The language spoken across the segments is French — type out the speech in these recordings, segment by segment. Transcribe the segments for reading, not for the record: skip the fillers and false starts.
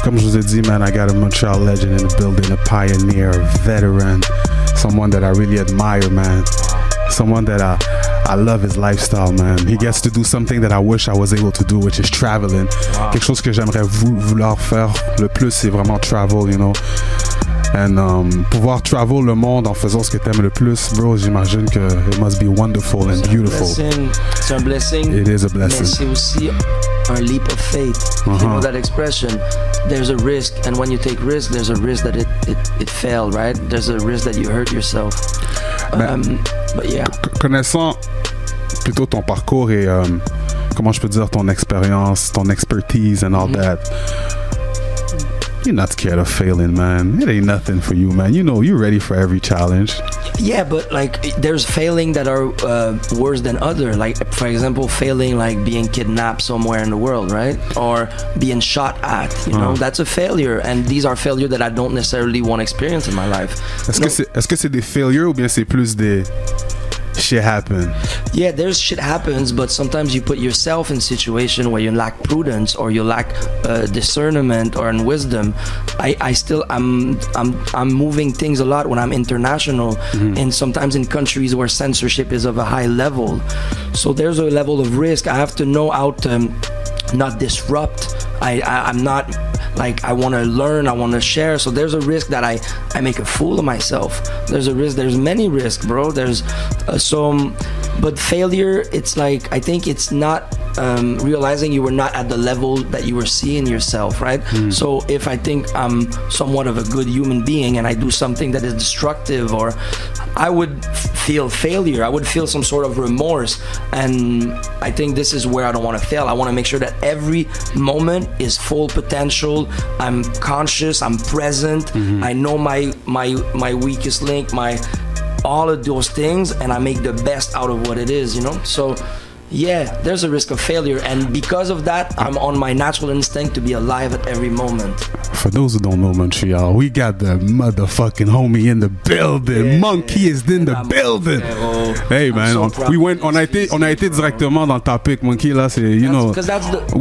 comme je vous ai dit, man, I got a Montreal legend in the building, a pioneer, a veteran, someone that I really admire, man. Someone that I love his lifestyle, man. He gets to do something that I wish I was able to do, which is traveling. Wow. Quelque chose que j'aimerais vouloir faire le plus, c'est vraiment travel, you know. And pouvoir travel le monde en faisant ce que t'aimes le plus, bro, j'imagine que it must be wonderful and beautiful. C'est un blessing. It is a blessing. Mais c'est aussi un leap of faith. You know that expression. There's a risk, and when you take risk, there's a risk that it failed, right? There's a risk that you hurt yourself. But yeah. Connaissant plutôt ton parcours et comment je peux dire ton expérience, ton expertise and all that. You're not scared of failing, man. It ain't nothing for you, man. You know, you're ready for every challenge. Yeah, but like there's failing that are worse than other. Like for example, failing like being kidnapped somewhere in the world, right? Or being shot at, you know, that's a failure. And these are failures that I don't necessarily want to experience in my life. Est-ce que c'est des failures ou bien c'est plus des shit happen? Yeah, there's shit happens, but sometimes you put yourself in a situation where you lack prudence or you lack discernment or wisdom. I'm moving things a lot when I'm international, and sometimes in countries where censorship is of a high level. So there's a level of risk. I have to know how to not disrupt. I'm not like I want to learn, I want to share. So there's a risk that I make a fool of myself. There's a risk. There's many risks, bro. There's but failure. It's like I think it's not realizing you were not at the level that you were seeing yourself, right? So if I think I'm somewhat of a good human being and I do something that is destructive, or I would feel failure. I would feel some sort of remorse, and I think this is where I don't want to fail. I want to make sure that every moment is full potential. I'm conscious. I'm present. I know my weakest link, all of those things, and I make the best out of what it is, you know? So yeah, there's a risk of failure, and because of that, I'm on my natural instinct to be alive at every moment. For those who don't know Montreal, we got the motherfucking homie in the building. Yeah, Monkey is in the building. Hey man, on a été directement dans le topic. Monkey là, c'est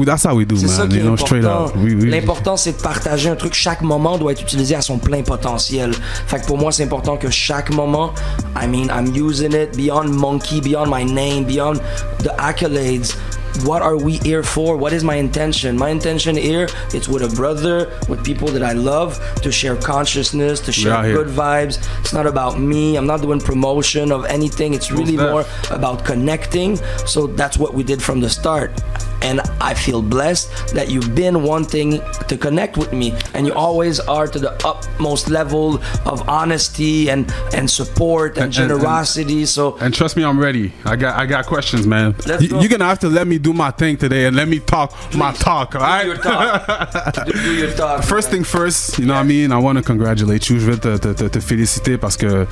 that's how we do, man. You know, straight up. L'important c'est de partager un truc. Chaque moment doit être utilisé à son plein potentiel. Fait que pour moi c'est important que chaque moment, I'm using it beyond Monkey, beyond my name, beyond the accolades. What are we here for? What is my intention? My intention here, it's with a brother, with people that I love, to share consciousness, to share good vibes. It's not about me. I'm not doing promotion of anything. It's really more about connecting. So that's what we did from the start. And I feel blessed that you've been wanting to connect with me, and you always are to the utmost level of honesty and support and generosity. And trust me, I'm ready. I got questions, man. You're gonna have to let me do my thing today and let me talk my talk, all right? Do your talk. First thing first, you know what I mean? I want to congratulate you. Je veux te féliciter parce que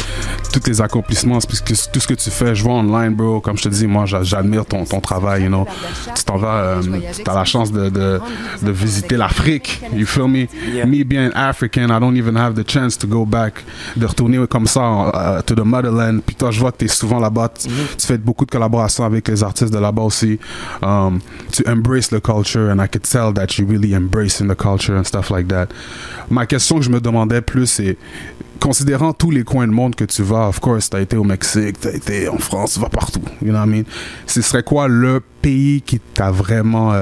tous tes accomplissements, tout ce que tu fais, je vois online, bro. Comme je te dis, moi, j'admire ton travail, you know. Tu t'en vas, t'as la chance de visiter l'Afrique. You feel me? Yeah. Me being African, I don't even have the chance to go back, de retourner comme ça to the motherland. Puis toi, je vois que t'es souvent là-bas. Tu fais beaucoup de collaborations avec les artistes de là-bas aussi. To embrace the culture, and I could tell that you really embracing the culture and stuff like that. Ma question que je me demandais plus, c'est considérant tous les coins de monde que tu vas, of course, t'as été au Mexique, t'as été en France, tu vas partout, you know what I mean? Ce serait quoi le pays qui t'a vraiment,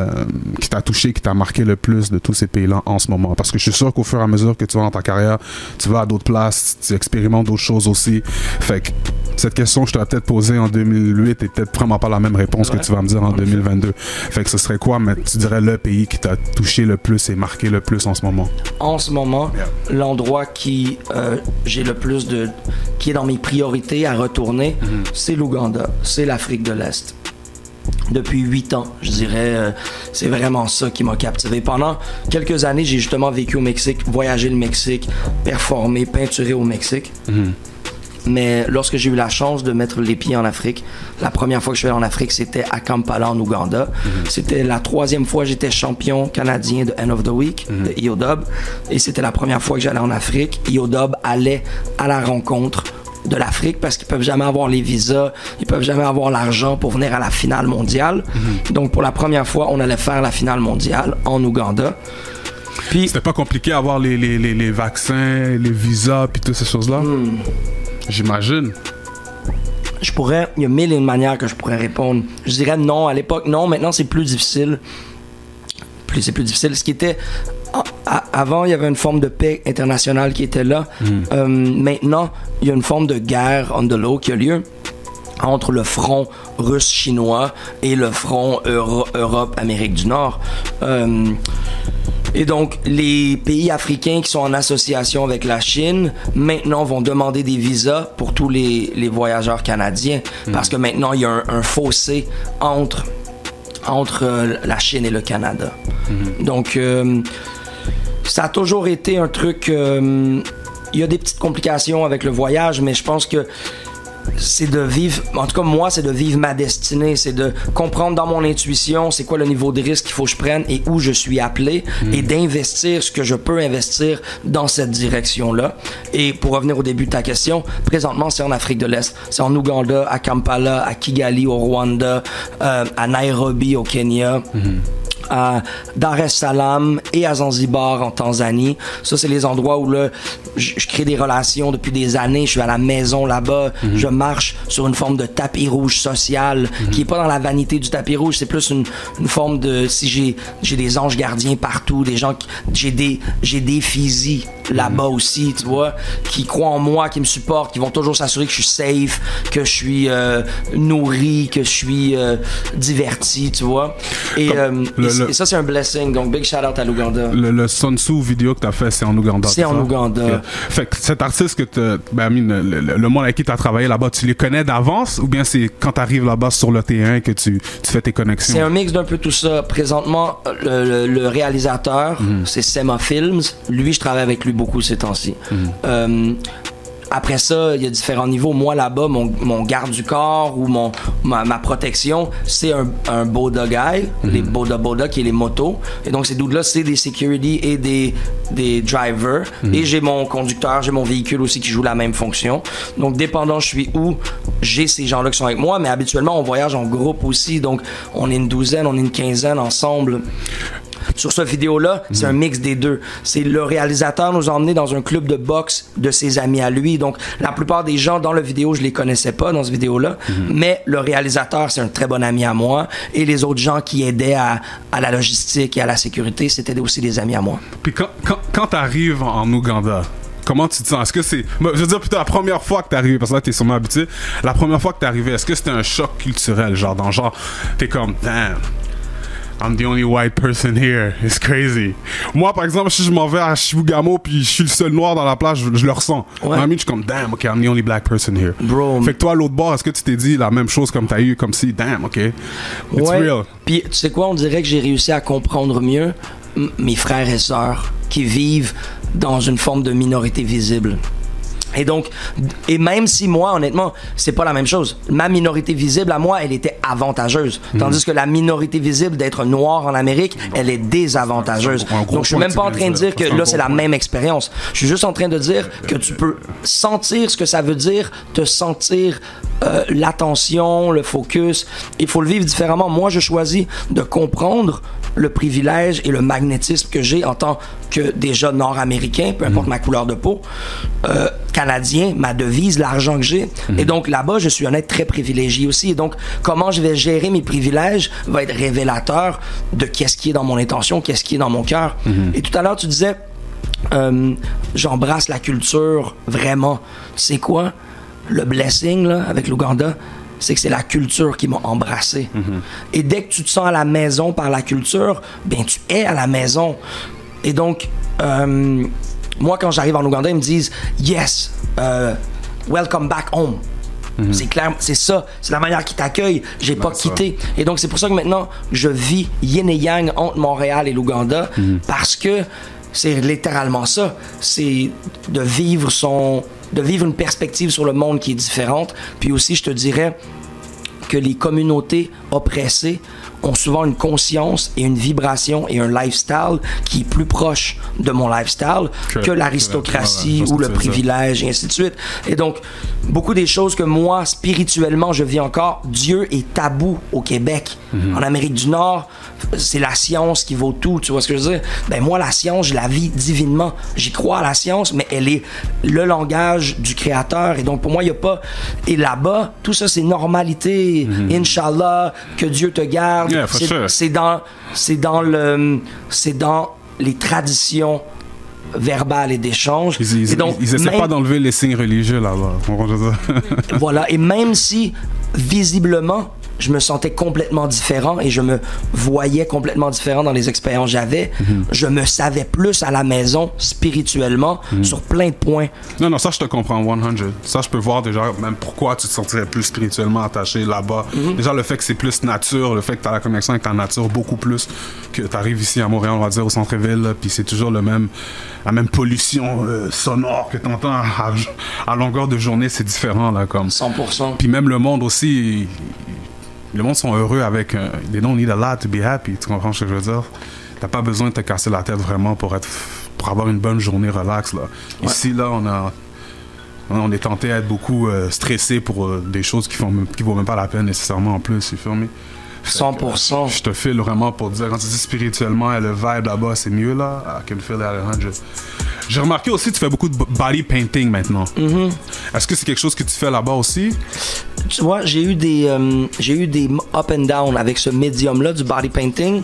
qui t'a touché, qui t'a marqué le plus de tous ces pays-là en ce moment? Parce que je suis sûr qu'au fur et à mesure que tu vas dans ta carrière, tu vas à d'autres places, tu expérimentes d'autres choses aussi. Fait que cette question, je te l'ai peut-être posée en 2008 et peut-être vraiment pas la même réponse que tu vas me dire en 2022. Fait que ce serait quoi, mais tu dirais le pays qui t'a touché le plus et marqué le plus en ce moment? En ce moment, l'endroit qui j'ai le plus qui est dans mes priorités à retourner, c'est l'Ouganda, c'est l'Afrique de l'Est. Depuis 8 ans, je dirais, c'est vraiment ça qui m'a captivé. Pendant quelques années, j'ai justement vécu au Mexique, voyagé le Mexique, performé, peinturé au Mexique. Mais lorsque j'ai eu la chance de mettre les pieds en Afrique, la première fois que je suis allé en Afrique, c'était à Kampala, en Ouganda. C'était la 3e fois que j'étais champion canadien de End of the Week, de EODub. Et c'était la première fois que j'allais en Afrique. EODub allait à la rencontre de l'Afrique parce qu'ils peuvent jamais avoir les visas, ils peuvent jamais avoir l'argent pour venir à la finale mondiale. Donc pour la première fois, on allait faire la finale mondiale en Ouganda. Puis, c'était pas compliqué à avoir les vaccins, les visas, puis toutes ces choses-là? J'imagine. Il y a mille et une manières que je pourrais répondre. Je dirais non, à l'époque, non. Maintenant, c'est plus difficile. C'est plus difficile. Ce qui était... Avant, il y avait une forme de paix internationale qui était là. Maintenant, il y a une forme de guerre on the low qui a lieu entre le front russe-chinois et le front Europe-Amérique du Nord. Et donc, les pays africains qui sont en association avec la Chine, maintenant, vont demander des visas pour tous les voyageurs canadiens. Parce que maintenant, il y a un fossé entre la Chine et le Canada. Donc, ça a toujours été un truc... il y a des petites complications avec le voyage, mais je pense que c'est de vivre... En tout cas, moi, c'est de vivre ma destinée. C'est de comprendre dans mon intuition c'est quoi le niveau de risque qu'il faut que je prenne et où je suis appelé et d'investir ce que je peux investir dans cette direction-là. Et pour revenir au début de ta question, présentement, c'est en Afrique de l'Est. C'est en Ouganda, à Kampala, à Kigali, au Rwanda, à Nairobi, au Kenya. À Dar es Salaam et à Zanzibar en Tanzanie. Ça, c'est les endroits où là, je crée des relations depuis des années. Je suis à la maison là-bas. Je marche sur une forme de tapis rouge social qui est pas dans la vanité du tapis rouge. C'est plus une forme de... Si j'ai des anges gardiens partout, des gens... J'ai des physistes là-bas aussi, tu vois, qui croient en moi, qui me supportent, qui vont toujours s'assurer que je suis safe, que je suis nourri, que je suis diverti, tu vois. Et ça, c'est un blessing. Donc, big shout-out à l'Ouganda. Le Sun Tzu vidéo que tu as fait, c'est en Ouganda. C'est en Ouganda. Okay. Fait que cet artiste que le monde avec qui tu as travaillé là-bas, tu les connais d'avance ou bien c'est quand tu arrives là-bas sur le terrain que tu fais tes connexions? C'est un mix d'un peu tout ça. Présentement, le réalisateur, c'est Sema Films. Lui, je travaille avec lui beaucoup ces temps-ci. Après ça, il y a différents niveaux. Moi, là-bas, mon garde du corps ou ma protection, c'est un Boda guy, les Boda qui est les motos. Et donc, ces dudes-là, c'est des security et des drivers. Et j'ai mon conducteur, j'ai mon véhicule aussi qui joue la même fonction. Donc, dépendant je suis où, j'ai ces gens-là qui sont avec moi. Mais habituellement, on voyage en groupe aussi. Donc, on est une douzaine, on est une quinzaine ensemble. Sur cette vidéo-là, c'est un mix des deux. C'est le réalisateur nous a emmenés dans un club de boxe de ses amis à lui. Donc, la plupart des gens dans la vidéo, je les connaissais pas dans cette vidéo-là. Mais le réalisateur, c'est un très bon ami à moi. Et les autres gens qui aidaient à la logistique et à la sécurité, c'était aussi des amis à moi. Puis quand tu arrives en Ouganda, comment tu te sens? Est-ce que c'est... Je veux dire, plutôt la première fois que t'es arrivé, parce que là, t'es sûrement habitué. La première fois que t'es arrivé, est-ce que c'était un choc culturel? Genre, t'es comme, damn, I'm the only white person here. It's crazy. Moi, par exemple, si je m'en vais à Chibougamau puis je suis le seul noir dans la plage, je le ressens. Ouais. Je suis comme, damn, OK, I'm the only black person here. Bro. Fait que toi, à l'autre bord, est-ce que tu t'es dit la même chose comme t'as eu, comme si, damn, OK, it's real. Puis, tu sais quoi, on dirait que j'ai réussi à comprendre mieux mes frères et sœurs qui vivent dans une forme de minorité visible. Et donc, et même si moi, honnêtement, c'est pas la même chose. Ma minorité visible, à moi, elle était avantageuse. Tandis que la minorité visible d'être noir en Amérique, elle est désavantageuse. Donc, je suis même pas en train de dire que là, c'est la même expérience. Je suis juste en train de dire que tu peux sentir ce que ça veut dire, te sentir l'attention, le focus. Il faut le vivre différemment. Moi, je choisis de comprendre le privilège et le magnétisme que j'ai en tant que déjà nord-américain, peu importe ma couleur de peau, canadien, ma devise, l'argent que j'ai. Et donc là-bas, je suis honnête, très privilégié aussi. Et donc, comment je vais gérer mes privilèges va être révélateur de qu'est-ce qui est dans mon intention, qu'est-ce qui est dans mon cœur. Et tout à l'heure, tu disais, j'embrasse la culture, vraiment. Tu sais quoi? Le blessing, là, avec l'Ouganda, c'est que c'est la culture qui m'a embrassé. Et dès que tu te sens à la maison par la culture, ben tu es à la maison. Et donc, moi, quand j'arrive en Ouganda, ils me disent « Yes, welcome back home ». C'est clair, c'est ça, c'est la manière qu'ils t'accueillent. J'ai pas quitté. Et donc, c'est pour ça que maintenant, je vis yin et yang entre Montréal et l'Ouganda, parce que c'est littéralement ça. C'est de vivre une perspective sur le monde qui est différente. Puis aussi, je te dirais que les communautés oppressées ont souvent une conscience et une vibration et un lifestyle qui est plus proche de mon lifestyle que l'aristocratie ou le privilège et ainsi de suite. Et donc, beaucoup des choses que moi, spirituellement, je vis encore, Dieu est tabou au Québec. En Amérique du Nord, c'est la science qui vaut tout, tu vois ce que je veux dire? Ben moi, la science, je la vis divinement. J'y crois à la science, mais elle est le langage du créateur. Et donc, pour moi, il n'y a pas... Et là-bas, tout ça, c'est normalité. Inch'Allah, que Dieu te garde. Yeah, for sure. C'est dans les traditions verbales et d'échanges. Ils essaient pas d'enlever les signes religieux là-bas. Voilà. Et même si, visiblement, je me sentais complètement différent et je me voyais complètement différent dans les expériences que j'avais. Je me savais plus à la maison, spirituellement, sur plein de points. Non, ça, je te comprends, 100. Ça, je peux voir déjà même pourquoi tu te sentirais plus spirituellement attaché là-bas. Déjà, le fait que c'est plus nature, le fait que tu as la connexion avec ta nature beaucoup plus que tu arrives ici à Montréal, on va dire, au centre-ville, puis c'est toujours la même pollution sonore que tu entends à longueur de journée, c'est différent, là, comme. 100%. Puis même le monde aussi... Le monde sont heureux avec... they don't need a lot to be happy. Tu comprends ce que je veux dire? T'as pas besoin de te casser la tête vraiment pour avoir une bonne journée relax, là. Ouais. Ici, là, on est tenté à être beaucoup stressé pour des choses qui vaut même pas la peine nécessairement en plus, tu filmes? 100%. Je te file vraiment pour dire, quand tu dis spirituellement, le vibe là-bas, c'est mieux, là. I can feel it at 100. J'ai remarqué aussi que tu fais beaucoup de body painting maintenant. Est-ce que c'est quelque chose que tu fais là-bas aussi? Tu vois, j'ai eu des up and down avec ce médium-là du body painting.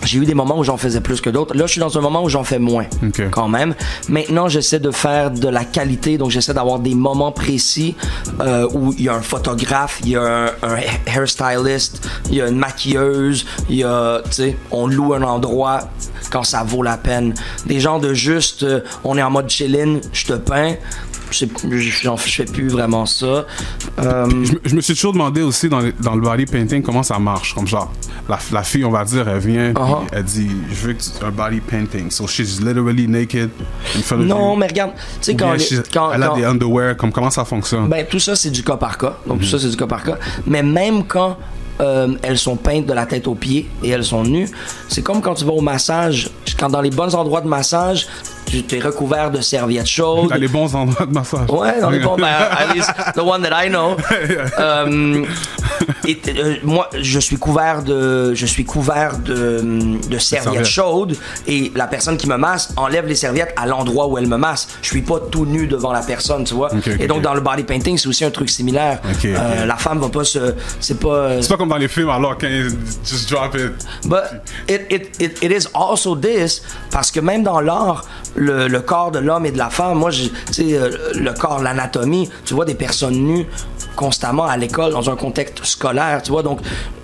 J'ai eu des moments où j'en faisais plus que d'autres. Là, je suis dans un moment où j'en fais moins, quand même. Maintenant, j'essaie de faire de la qualité, donc j'essaie d'avoir des moments précis où il y a un photographe, il y a un hairstylist, il y a une maquilleuse, il y a, tu sais, on loue un endroit quand ça vaut la peine. Des gens de juste, on est en mode chillin', je te peins. Je fais plus vraiment ça. Je me suis toujours demandé aussi dans le body painting comment ça marche. Comme genre, la fille, on va dire, elle vient, puis elle dit, je veux que tu un body painting. So she's literally naked in front of you. Non, mais regarde, tu sais, quand elle a des underwear, comment ça fonctionne? Ben, tout ça, c'est du cas par cas. Donc, tout ça, c'est du cas par cas. Mais même quand elles sont peintes de la tête aux pieds et elles sont nues, c'est comme quand tu vas au massage. Quand dans les bons endroits de massage, tu t'es recouvert de serviettes chaudes. Dans les bons endroits de massage. Ouais, dans les bons, at least the one that I know. Moi, je suis couvert de serviettes chaudes et la personne qui me masse enlève les serviettes à l'endroit où elle me masse. Je suis pas tout nu devant la personne, tu vois. Et donc, dans le body painting, c'est aussi un truc similaire. La femme va pas se... C'est pas comme dans les films, alors, quand just drop it. But it is also this, parce que même dans l'art, le corps de l'homme et de la femme, moi, tu sais, le corps, l'anatomie, tu vois des personnes nues constamment à l'école dans un contexte scolaire, tu vois, donc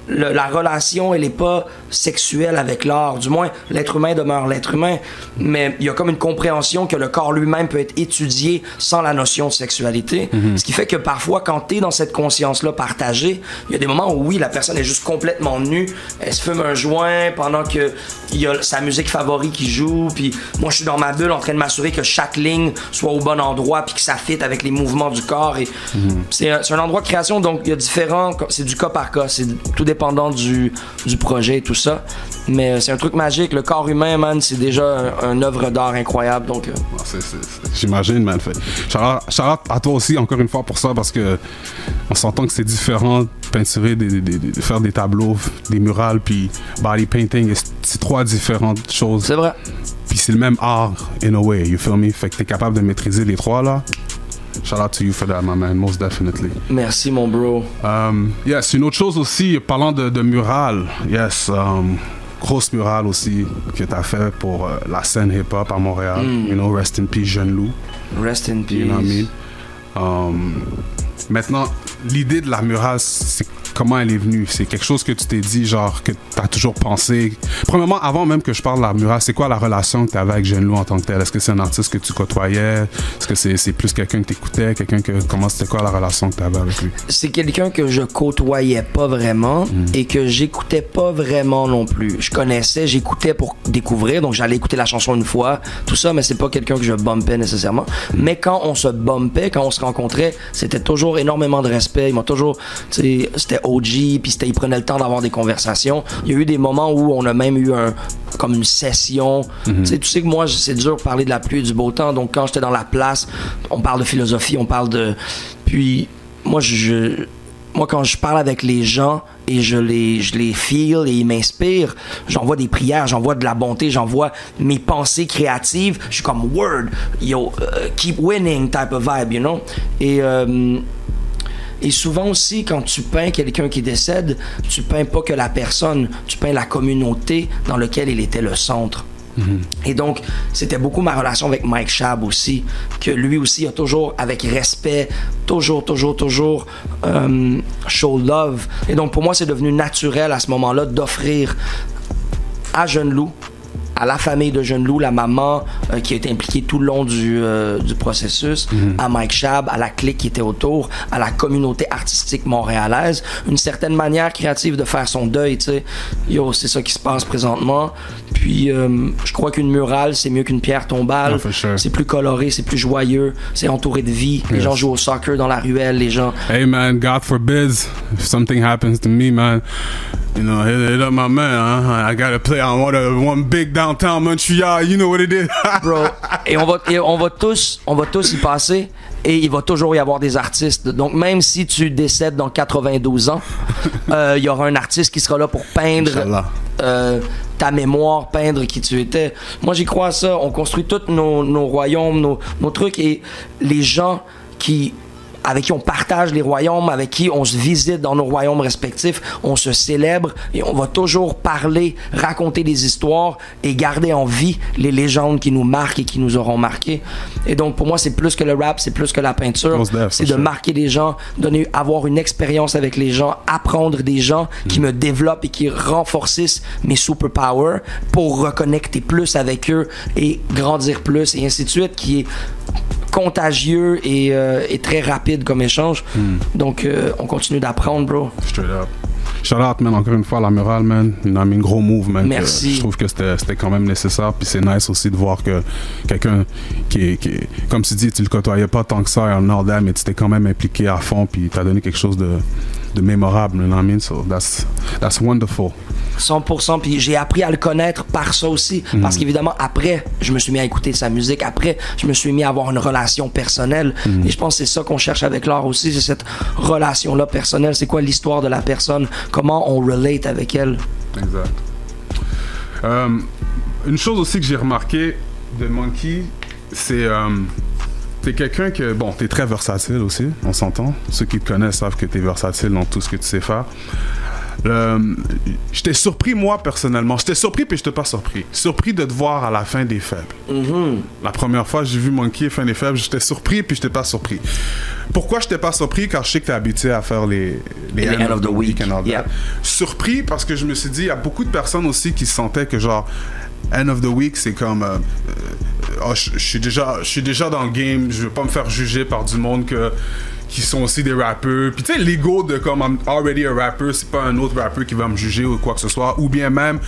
la relation, elle est pas sexuelle avec l'art, du moins l'être humain demeure l'être humain, mais il y a comme une compréhension que le corps lui-même peut être étudié sans la notion de sexualité, ce qui fait que parfois quand t'es dans cette conscience-là partagée, il y a des moments où oui, la personne est juste complètement nue, elle se fume un joint pendant que il y a sa musique favorite qui joue, puis moi je suis dans ma bulle en train de m'assurer que chaque ligne soit au bon endroit puis que ça fit avec les mouvements du corps, et c'est un endroit de création, donc il y a différents, c'est du cas par cas, c'est tout dépendant du projet et tout ça, mais c'est un truc magique. Le corps humain, man, c'est déjà une œuvre d'art incroyable, donc j'imagine, man. Shout out à toi aussi encore une fois pour ça, parce que on s'entend que c'est différent de peinturer, de faire des tableaux, des murales, puis body painting, c'est trois différentes choses. C'est vrai. Puis c'est le même art in a way, you feel me? Fait que t'es capable de maîtriser les trois là. Shout out to you for that, my man, most definitely. Merci, mon bro. Yes, une autre chose aussi, parlant de murales, yes, grosse murale aussi que t'as fait pour la scène hip-hop à Montréal. You know, rest in peace, Jeune Loup. Rest in peace. You know what I mean? Maintenant, l'idée de la murale, c'est comment elle est venue? C'est quelque chose que tu t'es dit, genre, que t'as toujours pensé? Premièrement, avant même que je parle de la murale, c'est quoi la relation que t'avais avec Jeune Loup en tant que tel? Est-ce que c'est un artiste que tu côtoyais? Est-ce que c'est plus quelqu'un que t'écoutais? C'était quoi la relation que t'avais avec lui? C'est quelqu'un que je côtoyais pas vraiment et que j'écoutais pas vraiment non plus. Je connaissais, j'écoutais pour découvrir, donc j'allais écouter la chanson une fois, tout ça, mais c'est pas quelqu'un que je bumpais nécessairement. Mais quand on se bumpait, quand on se rencontrait, c'était toujours énormément de respect. Il m'a toujours, tu sais, c'était OG, puis il prenait le temps d'avoir des conversations. Il y a eu des moments où on a même eu comme une session. Tu sais que moi, c'est dur de parler de la pluie et du beau temps, donc quand j'étais dans la place, on parle de philosophie, on parle de... Puis moi, moi, quand je parle avec les gens et je les feel et ils m'inspirent, j'envoie des prières, j'envoie de la bonté, j'envoie mes pensées créatives. Je suis comme word, yo, keep winning type of vibe, you know. Et souvent aussi, quand tu peins quelqu'un qui décède, tu peins pas que la personne, tu peins la communauté dans laquelle il était le centre. Et donc, c'était beaucoup ma relation avec Mike Schaab aussi, que lui aussi a toujours, avec respect, toujours show love. Et donc, pour moi, c'est devenu naturel à ce moment-là d'offrir à Jeune Loup, à la famille de Jeune Loup, la maman qui a été impliquée tout le long du processus, à Mike Schaab, à la clique qui était autour, à la communauté artistique montréalaise, une certaine manière créative de faire son deuil, tu sais. Yo, c'est ça qui se passe présentement. Puis, je crois qu'une murale, c'est mieux qu'une pierre tombale. Sure. C'est plus coloré, c'est plus joyeux, c'est entouré de vie. Les gens jouent au soccer dans la ruelle, les gens... Hey man, God forbids, if something happens to me, man, you know, hit up my man, huh? I gotta play on one big downtown Montreal, you know what it is. Bro, et on va tous y passer. Et il va toujours y avoir des artistes. Donc, même si tu décèdes dans 92 ans, il y aura un artiste qui sera là pour peindre ta mémoire, peindre qui tu étais. Moi, j'y crois à ça. On construit tous nos royaumes, nos trucs. Et les gens avec qui on partage les royaumes, avec qui on se visite dans nos royaumes respectifs, on se célèbre et on va toujours parler, raconter des histoires et garder en vie les légendes qui nous marquent et qui nous auront marqués. Et donc pour moi, c'est plus que le rap, c'est plus que la peinture, c'est de marquer les gens, avoir une expérience avec les gens, apprendre des gens qui me développent et qui renforcissent mes superpowers pour reconnecter plus avec eux et grandir plus et ainsi de suite, qui est contagieux et très rapide comme échange. Donc, on continue d'apprendre, bro. Straight up. Shout out, man, encore une fois, la murale, man. You know, I mean, gros move, man. Merci. Je trouve que c'était quand même nécessaire. Puis c'est nice aussi de voir que quelqu'un qui comme tu dis, tu le côtoyais pas tant que ça en Nord, mais tu t'es quand même impliqué à fond. Puis t'as donné quelque chose de mémorable, you know what I mean? So that's wonderful. 100%, puis j'ai appris à le connaître par ça aussi, parce qu'évidemment après je me suis mis à écouter sa musique, après je me suis mis à avoir une relation personnelle, et je pense que c'est ça qu'on cherche avec l'art aussi, c'est cette relation là personnelle, c'est quoi l'histoire de la personne, comment on relate avec elle. Exact. Une chose aussi que j'ai remarqué de Monkey, c'est t'es quelqu'un que, bon, t'es très versatile aussi, on s'entend. Ceux qui te connaissent savent que t'es versatile dans tout ce que tu sais faire. J'étais surpris, moi, personnellement. J'étais surpris, puis je t'ai pas surpris. Surpris de te voir à la fin des Faibles. La première fois que j'ai vu Monkey fin des Faibles, j'étais surpris, puis je t'ai pas surpris. Pourquoi je t'ai pas surpris? Car je sais que t'es habitué à faire les end of the week and all that. Surpris parce que je me suis dit, il y a beaucoup de personnes aussi qui se sentaient que genre, end of the week, c'est comme je suis déjà dans le game, je veux pas me faire juger par du monde qui sont aussi des rappeurs. Puis tu sais, l'ego de comme I'm already a rapper, c'est pas un autre rappeur qui va me juger ou quoi que ce soit. Ou bien même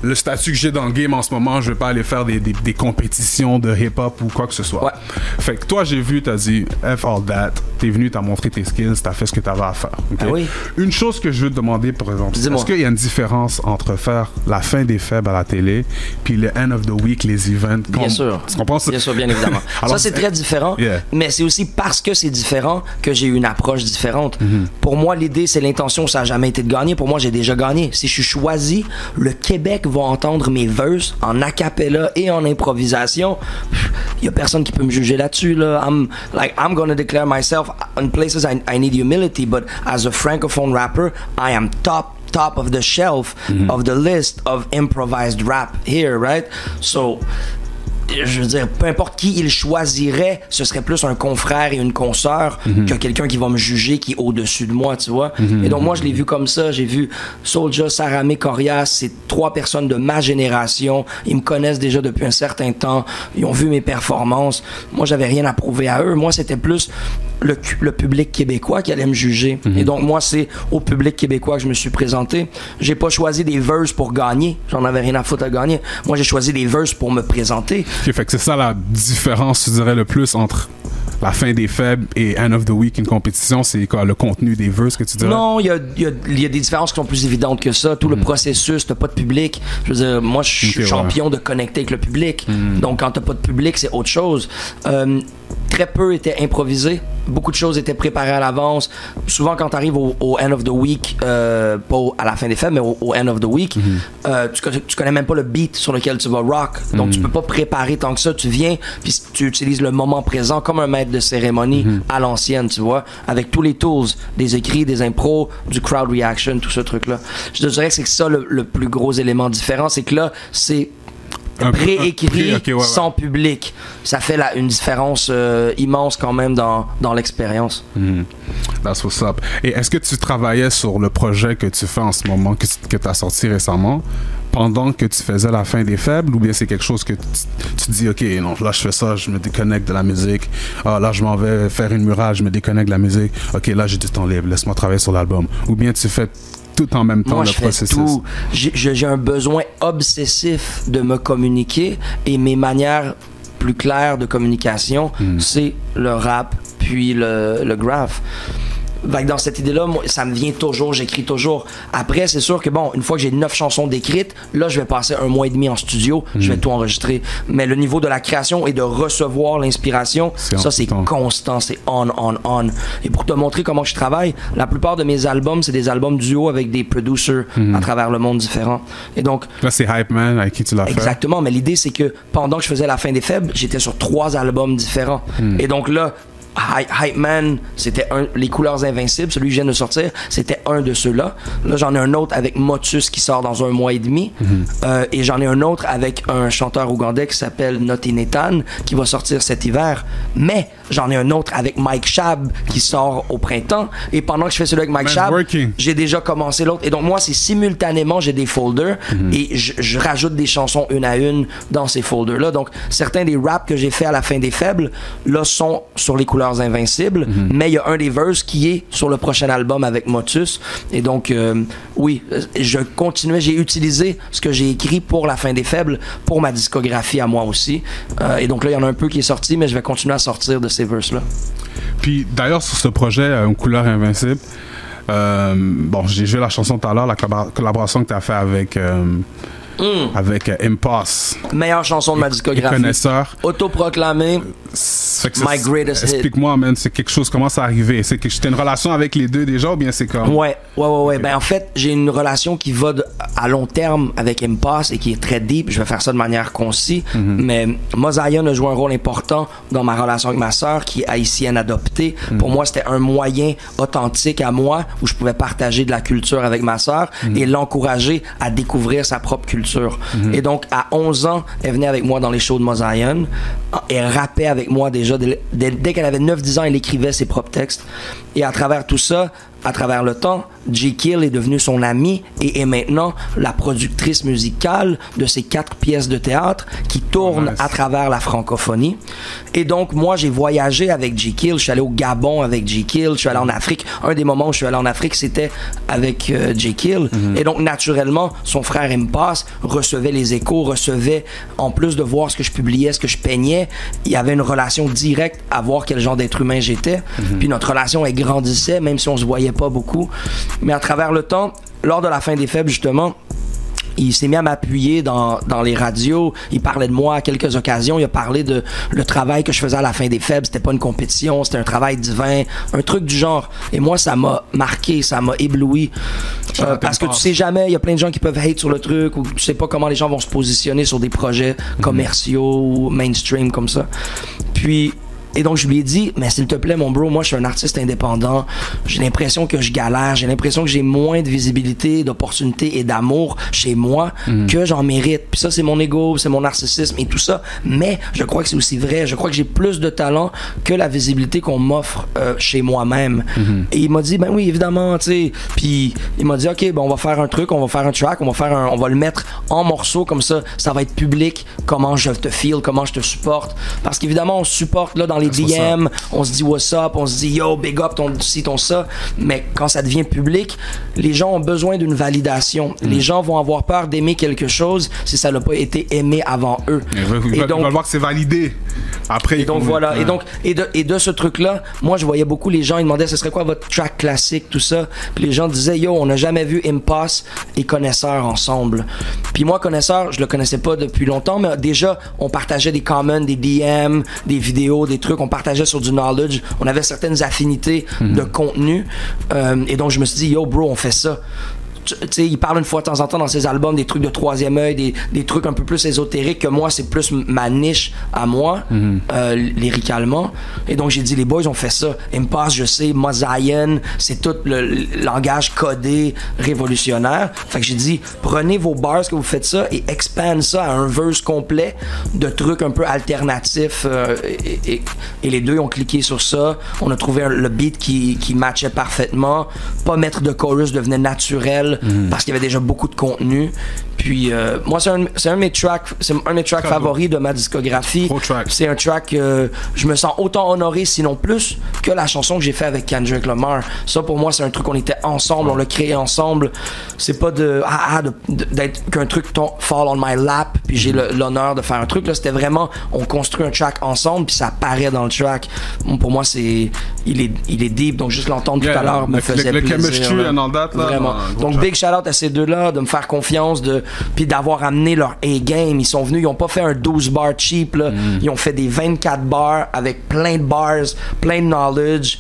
le statut que j'ai dans le game en ce moment, je vais pas aller faire des compétitions de hip-hop ou quoi que ce soit. Ouais. Fait que toi, j'ai vu, t'as dit F all that, t'es venu, t'as montré tes skills, t'as fait ce que t'avais à faire. Okay? Ah oui. Une chose que je veux te demander, par exemple, est-ce qu'il y a une différence entre faire la fin des Faibles à la télé puis le end of the week, les events? Bien sûr. Tu comprends ça? Bien sûr, bien évidemment. Alors, ça, c'est très différent, mais c'est aussi parce que c'est différent que j'ai eu une approche différente. Pour moi, l'idée, c'est l'intention, ça n'a jamais été de gagner. Pour moi, j'ai déjà gagné. Si je suis choisi, le Québec va entendre mes verses en a cappella et en improvisation. Il y a personne qui peut me juger là-dessus. Là. I'm gonna declare myself in places I need humility, but as a francophone rapper, I am top of the shelf of the list of improvised rap here, right? So, je veux dire, peu importe qui il choisirait, ce serait plus un confrère et une consoeur que quelqu'un qui va me juger, qui est au-dessus de moi, tu vois. Et donc, moi, je l'ai vu comme ça. J'ai vu Soulja, Saramé, Corias, c'est 3 personnes de ma génération. Ils me connaissent déjà depuis un certain temps. Ils ont vu mes performances. Moi, j'avais rien à prouver à eux. Moi, c'était plus le public québécois qui allait me juger. Et donc, moi, c'est au public québécois que je me suis présenté. J'ai pas choisi des verses pour gagner. J'en avais rien à foutre à gagner. Moi, j'ai choisi des verses pour me présenter. Okay, fait que c'est ça la différence, tu dirais, le plus entre la fin des Faibles et end of the week, une compétition, c'est quoi, le contenu des verses que tu dirais? Non, il y a des différences qui sont plus évidentes que ça. Tout le processus, t'as pas de public. Je veux dire, moi, je suis champion de connecter avec le public. Donc, quand t'as pas de public, c'est autre chose. très peu était improvisé. Beaucoup de choses étaient préparées à l'avance. Souvent, quand tu arrives au end of the week, pas à la fin des fêtes, mais au end of the week, tu connais même pas le beat sur lequel tu vas rock. Donc, tu peux pas préparer tant que ça. Tu viens, puis tu utilises le moment présent comme un maître de cérémonie à l'ancienne, tu vois, avec tous les tools, des écrits, des impros, du crowd reaction, tout ce truc-là. Je te dirais que c'est ça le plus gros élément différent, c'est que là, c'est préécrit sans public. Ça fait une différence immense quand même dans l'expérience. That's what's up. Et est-ce que tu travaillais sur le projet que tu fais en ce moment, que tu as sorti récemment, pendant que tu faisais la fin des faibles, ou bien c'est quelque chose que tu dis, ok, non, là je fais ça, je me déconnecte de la musique, là je m'en vais faire une murale, je me déconnecte de la musique, ok, là j'ai du temps libre, laisse-moi travailler sur l'album, ou bien tu fais tout en même temps? Moi, le processus? Tout. J'ai un besoin obsessif de me communiquer, et mes manières plus claires de communication, c'est le rap puis le graph. Dans cette idée-là, moi, ça me vient toujours, j'écris toujours. Après, c'est sûr que bon, une fois que j'ai 9 chansons d'écrites, là, je vais passer 1 mois et demi en studio, je vais tout enregistrer. Mais le niveau de la création et de recevoir l'inspiration, ça, c'est constant, c'est on. Et pour te montrer comment je travaille, la plupart de mes albums, c'est des albums duo avec des producers à travers le monde différents. Et donc... Là, c'est Hype Man avec qui tu l'as fait. Exactement, mais l'idée, c'est que pendant que je faisais La Fin des Faibles, j'étais sur 3 albums différents. Et donc là, Hype Man, c'était Les Couleurs Invincibles, celui que je viens de sortir, c'était un de ceux-là. Là, j'en ai un autre avec Motus qui sort dans 1 mois et demi. Et j'en ai un autre avec un chanteur ougandais qui s'appelle Noti Netan qui va sortir cet hiver. Mais j'en ai un autre avec Mike Shab qui sort au printemps. Et pendant que je fais celui avec Mike Shab, j'ai déjà commencé l'autre. Et donc, moi, c'est simultanément, j'ai des folders et je rajoute des chansons une à une dans ces folders-là. Donc, certains des raps que j'ai fait à La Fin des Faibles, là, sont sur Les Couleurs Invincibles, mais il y a un des verses qui est sur le prochain album avec Motus. Et donc, oui, je continuais, j'ai utilisé ce que j'ai écrit pour La Fin des Faibles, pour ma discographie à moi aussi. Et donc là, il y en a un peu qui est sorti, mais je vais continuer à sortir de ces verses-là. Puis d'ailleurs, sur ce projet, Une Couleur Invincible, bon, j'ai joué la chanson tout à l'heure, la collaboration que tu as fait avec... avec Impasse. Meilleure chanson de ma discographie. Connaisseur. Autoproclamé. My greatest hit. Explique-moi, man, c'est quelque chose, comment ça arrivé? C'est que j'étais une relation avec les deux déjà ou bien c'est comme... Ouais. Ben en fait, j'ai une relation qui va à long terme avec Impasse et qui est très deep. Je vais faire ça de manière concise. Mais Mosaïen a joué un rôle important dans ma relation avec ma sœur qui est haïtienne adoptée. Pour moi, c'était un moyen authentique à moi où je pouvais partager de la culture avec ma sœur et l'encourager à découvrir sa propre culture. Et donc, à 11 ans, elle venait avec moi dans les shows de Mosaïen. Elle rappait avec moi déjà. Dès qu'elle avait 9-10 ans, elle écrivait ses propres textes. Et à travers tout ça, à travers le temps, J-Kill est devenue son amie et est maintenant la productrice musicale de ces 4 pièces de théâtre qui tournent à travers la francophonie. Et donc, moi, j'ai voyagé avec J-Kill. Je suis allé au Gabon avec J-Kill. Je suis allé en Afrique. Un des moments où je suis allé en Afrique, c'était avec J-Kill. Et donc, naturellement, son frère Impasse recevait les échos, recevait, en plus de voir ce que je publiais, ce que je peignais, il y avait une relation directe à voir quel genre d'être humain j'étais. Puis notre relation, elle grandissait, même si on se voyait pas beaucoup. Mais à travers le temps, lors de La Fin des Faibles, justement, il s'est mis à m'appuyer dans les radios. Il parlait de moi à quelques occasions. Il a parlé de le travail que je faisais à La Fin des Faibles. C'était pas une compétition, c'était un travail divin, un truc du genre. Et moi, ça m'a marqué, ça m'a ébloui. Parce que tu sais jamais, il y a plein de gens qui peuvent hate sur le truc ou tu sais pas comment les gens vont se positionner sur des projets commerciaux ou mainstream comme ça. Et donc, je lui ai dit, mais s'il te plaît, mon bro, moi, je suis un artiste indépendant. J'ai l'impression que je galère. J'ai l'impression que j'ai moins de visibilité, d'opportunités et d'amour chez moi que j'en mérite. Puis ça, c'est mon ego, c'est mon narcissisme et tout ça. Mais je crois que c'est aussi vrai. Je crois que j'ai plus de talent que la visibilité qu'on m'offre chez moi-même. Et il m'a dit, ben oui, évidemment, tu sais. Puis il m'a dit, OK, ben on va faire un truc, on va faire un track, on va le mettre en morceaux comme ça va être public, comment je te feel, comment je te supporte. Parce qu'évidemment, on se supporte là dans les DM, on se dit what's up, on se dit yo, big up ton ci, ton ça, mais quand ça devient public, les gens ont besoin d'une validation. Les gens vont avoir peur d'aimer quelque chose si ça n'a pas été aimé avant eux. Ils veulent voir que c'est validé. Après, et donc voilà, et de ce truc-là, moi je voyais beaucoup les gens, ils demandaient ce serait quoi votre track classique, tout ça. Puis les gens disaient yo, on n'a jamais vu Impasse et Connaisseur ensemble. Puis moi, Connaisseur, je le connaissais pas depuis longtemps, mais déjà on partageait des comments, des DM, des vidéos, des trucs, on partageait sur du knowledge, on avait certaines affinités de contenu, et donc je me suis dit yo bro, on fait ça. Tu sais, il parle une fois de temps en temps dans ses albums des trucs de troisième œil, des trucs un peu plus ésotériques que moi, c'est plus ma niche à moi, lyricalement. Et donc, j'ai dit, les boys ont fait ça. Impasse, je sais, Mosaïen, c'est tout le langage codé, révolutionnaire. Fait que j'ai dit, prenez vos bars que vous faites ça et expand ça à un verse complet de trucs un peu alternatifs. Et les deux ont cliqué sur ça. On a trouvé le beat qui matchait parfaitement. Pas mettre de chorus devenait naturel. Parce qu'il y avait déjà beaucoup de contenu. Puis moi c'est un de mes tracks favoris de ma discographie. C'est un track je me sens autant honoré sinon plus que la chanson que j'ai fait avec Kendrick Lamar. Ça pour moi c'est un truc qu'on était ensemble, on l'a créé ensemble. C'est pas d'être qu'un truc fall on my lap puis j'ai l'honneur de faire un truc là, c'était vraiment on construit un track ensemble puis ça paraît dans le track. Bon, pour moi c'est il est deep donc juste l'entendre tout à l'heure me faisait plaisir. Le chemistry and all that là. Vraiment. Donc big shout out à ces deux-là de me faire confiance puis d'avoir amené leur A-game. Ils sont venus, ils ont pas fait un 12 bar cheap là. Ils ont fait des 24 bars avec plein de bars, plein de knowledge,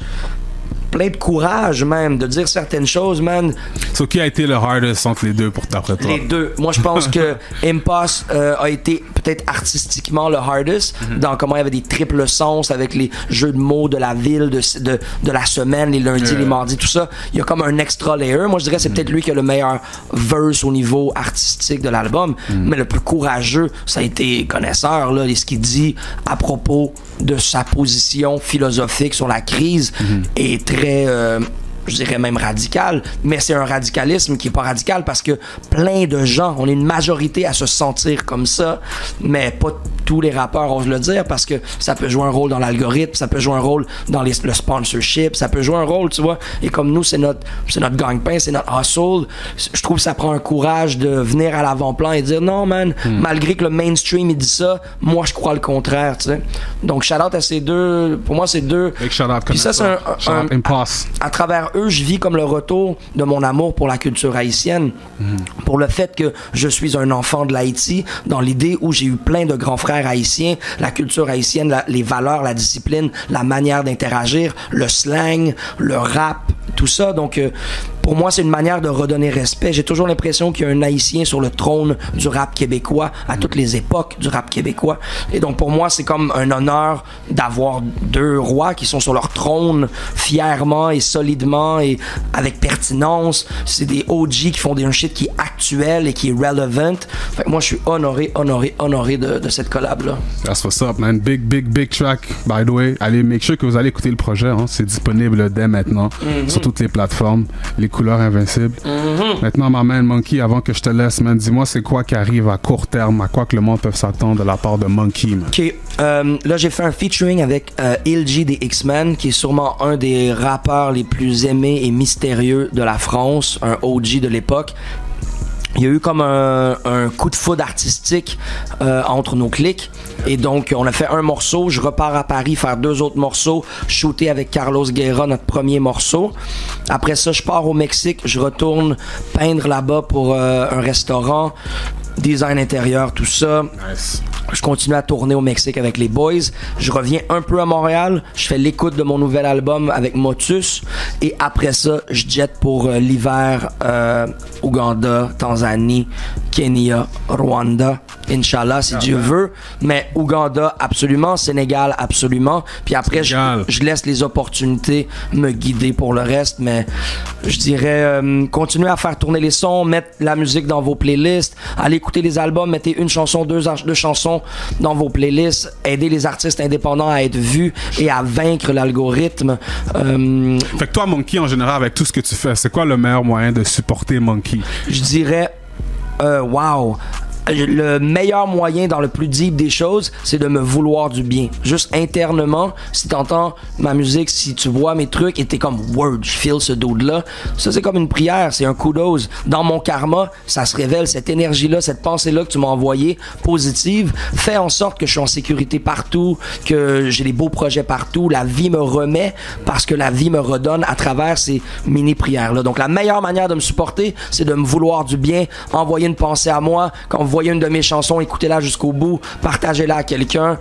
plein de courage même de dire certaines choses, man. So, qui a été le hardest entre les deux pour d'après toi? Les deux. Moi, je pense que Impasse a été peut-être artistiquement le hardest dans comment il y avait des triples sens avec les jeux de mots de la ville, de la semaine, les lundis, les mardis, tout ça. Il y a comme un extra layer. Moi, je dirais que c'est peut-être lui qui a le meilleur verse au niveau artistique de l'album, mais le plus courageux, ça a été Connaisseur, là, et ce qu'il dit à propos de sa position philosophique sur la crise est très je dirais même radical, mais c'est un radicalisme qui est pas radical parce que plein de gens, on est une majorité à se sentir comme ça, mais pas tous les rappeurs osent le dire parce que ça peut jouer un rôle dans l'algorithme, ça peut jouer un rôle dans le sponsorship, ça peut jouer un rôle, tu vois, et comme nous, c'est notre gagne-pain, c'est notre hustle, je trouve que ça prend un courage de venir à l'avant-plan et dire non, man, malgré que le mainstream il dit ça, moi je crois le contraire, tu sais. Donc, shout-out à ces deux, pour moi, c'est deux. Puis ça, c'est un Impasse. À travers eux, je vis comme le retour de mon amour pour la culture haïtienne, pour le fait que je suis un enfant de l'Haïti, dans l'idée où j'ai eu plein de grands frères haïtiens, la culture haïtienne, les valeurs, la discipline, la manière d'interagir, le slang, le rap, tout ça. Donc, pour moi, c'est une manière de redonner respect. J'ai toujours l'impression qu'il y a un Haïtien sur le trône du rap québécois à toutes les époques du rap québécois. Et donc, pour moi, c'est comme un honneur d'avoir deux rois qui sont sur leur trône fièrement et solidement et avec pertinence. C'est des OG qui font un shit qui est actuel et qui est relevant. Fait que moi, je suis honoré de cette collab-là. That's what's up, man. Big track, by the way. Allez, make sure que vous allez écouter le projet. Hein. C'est disponible dès maintenant sur toutes les plateformes. Les couleurs invincibles. Maintenant, ma man Monkey, avant que je te laisse, man, dis-moi c'est quoi qui arrive à court terme, à quoi que le monde peut s'attendre de la part de Monkey, man. Ok, là j'ai fait un featuring avec Ilji des X-Men, qui est sûrement un des rappeurs les plus aimés et mystérieux de la France, un OG de l'époque. Il y a eu comme un coup de foudre artistique entre nos clics et donc on a fait un morceau, je repars à Paris faire 2 autres morceaux, shooter avec Carlos Guerra notre premier morceau. Après ça, je pars au Mexique, je retourne peindre là-bas pour un restaurant, design intérieur, tout ça. Nice. Je continue à tourner au Mexique avec les boys. Je reviens un peu à Montréal. Je fais l'écoute de mon nouvel album avec Motus. Et après ça, je jette pour l'hiver Ouganda, Tanzanie, Kenya, Rwanda. Inch'Allah, si Dieu veut. Mais Ouganda, absolument. Sénégal, absolument. Puis après, je laisse les opportunités me guider pour le reste. Mais je dirais, continuez à faire tourner les sons, mettre la musique dans vos playlists, allez écouter les albums, mettez une chanson, deux chansons dans vos playlists, aidez les artistes indépendants à être vus et à vaincre l'algorithme. Fait que toi, Monkey, en général, avec tout ce que tu fais, c'est quoi le meilleur moyen de supporter Monkey? Je dirais, wow, le meilleur moyen dans le plus deep des choses, c'est de me vouloir du bien. Juste internement, si t'entends ma musique, si tu vois mes trucs et t'es comme word, je feel ce dude-là, ça c'est comme une prière, c'est un kudos. Dans mon karma, ça se révèle, cette énergie-là, cette pensée-là que tu m'as envoyée, positive, fait en sorte que je suis en sécurité partout, que j'ai des beaux projets partout, la vie me remet parce que la vie me redonne à travers ces mini-prières-là. Donc la meilleure manière de me supporter, c'est de me vouloir du bien, envoyer une pensée à moi, quand vous voyez une de mes chansons, écoutez-la jusqu'au bout, partagez-la à quelqu'un.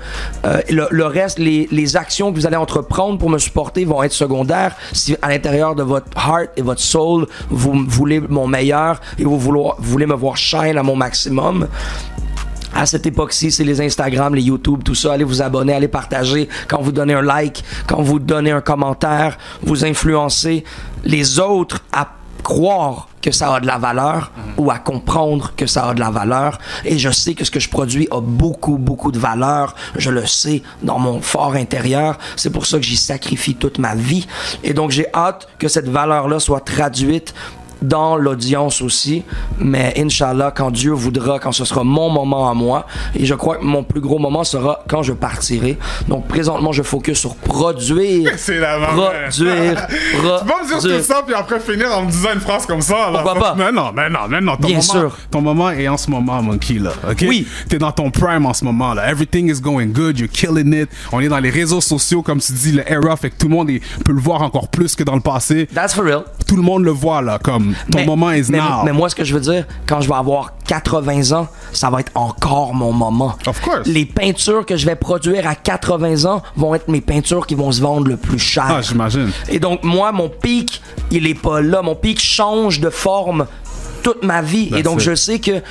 Le reste, les actions que vous allez entreprendre pour me supporter vont être secondaires. Si à l'intérieur de votre heart et votre soul, vous voulez mon meilleur et vous voulez me voir shine à mon maximum, à cette époque-ci, c'est les Instagram, les YouTube, tout ça. Allez vous abonner, allez partager. Quand vous donnez un like, quand vous donnez un commentaire, vous influencez les autres à croire que ça a de la valeur ou à comprendre que ça a de la valeur. Et je sais que ce que je produis a beaucoup, beaucoup de valeur. Je le sais dans mon fort intérieur. C'est pour ça que j'y sacrifie toute ma vie. Et donc, j'ai hâte que cette valeur-là soit traduite dans l'audience aussi, mais Inch'Allah, quand Dieu voudra, quand ce sera mon moment à moi, et je crois que mon plus gros moment sera quand je partirai. Donc présentement, je focus sur produire. C'est la produire. Tu vas me dire tout ça, puis après finir en me disant une phrase comme ça. Là. Pourquoi pas? Mais non. Bien sûr. Ton moment est en ce moment, Monkey, là. OK? Oui. T'es dans ton prime en ce moment, là. Everything is going good, you're killing it. On est dans les réseaux sociaux, comme tu dis, le era, fait que tout le monde peut le voir encore plus que dans le passé. That's for real. Tout le monde le voit, là, comme ton moment is now. Mais moi, ce que je veux dire, quand je vais avoir 80 ans, ça va être encore mon moment. Of course. Les peintures que je vais produire à 80 ans vont être mes peintures qui vont se vendre le plus cher. Ah, j'imagine. Et donc, moi, mon pic, il est pas là. Mon pic change de forme toute ma vie. That's et donc, it. je sais que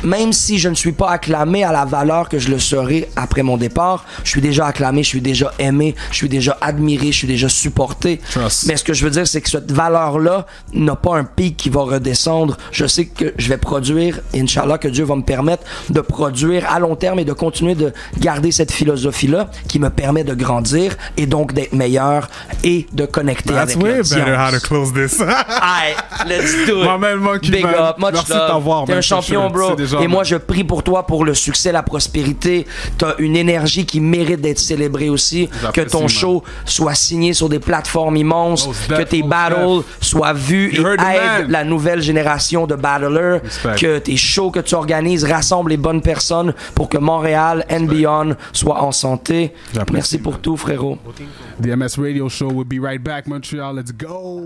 même si je ne suis pas acclamé à la valeur que je le serai après mon départ, je suis déjà acclamé, je suis déjà aimé, je suis déjà admiré, je suis déjà supporté. Trust. Mais ce que je veux dire, c'est que cette valeur-là n'a pas un pic qui va redescendre. Je sais que je vais produire, Inch'Allah, que Dieu va me permettre de produire à long terme et de continuer de garder cette philosophie-là qui me permet de grandir et donc d'être meilleur et de connecter That's avec way l'audience. better how to close this. Alright, let's do it. My man, Monkey, Big man. up, much Merci love. de t'avoir, T'es man, un champion, for sure. bro. C'est déjà, Et man. moi, je prie pour toi pour le succès, la prospérité. T'as une énergie qui mérite d'être célébrée aussi. Que J'apprécie, ton man. show soit signé sur des plateformes immenses. Most Que def, tes most battles def. soient vus You et heard the aident man. la nouvelle génération de battlers. Respect. Que tes shows que tu organises rassemblent les bonnes personnes pour que Montréal and beyond soit en santé. J'apprécie, Merci pour man. tout, frérot. The MS Radio Show will be right back, Montreal. Let's go.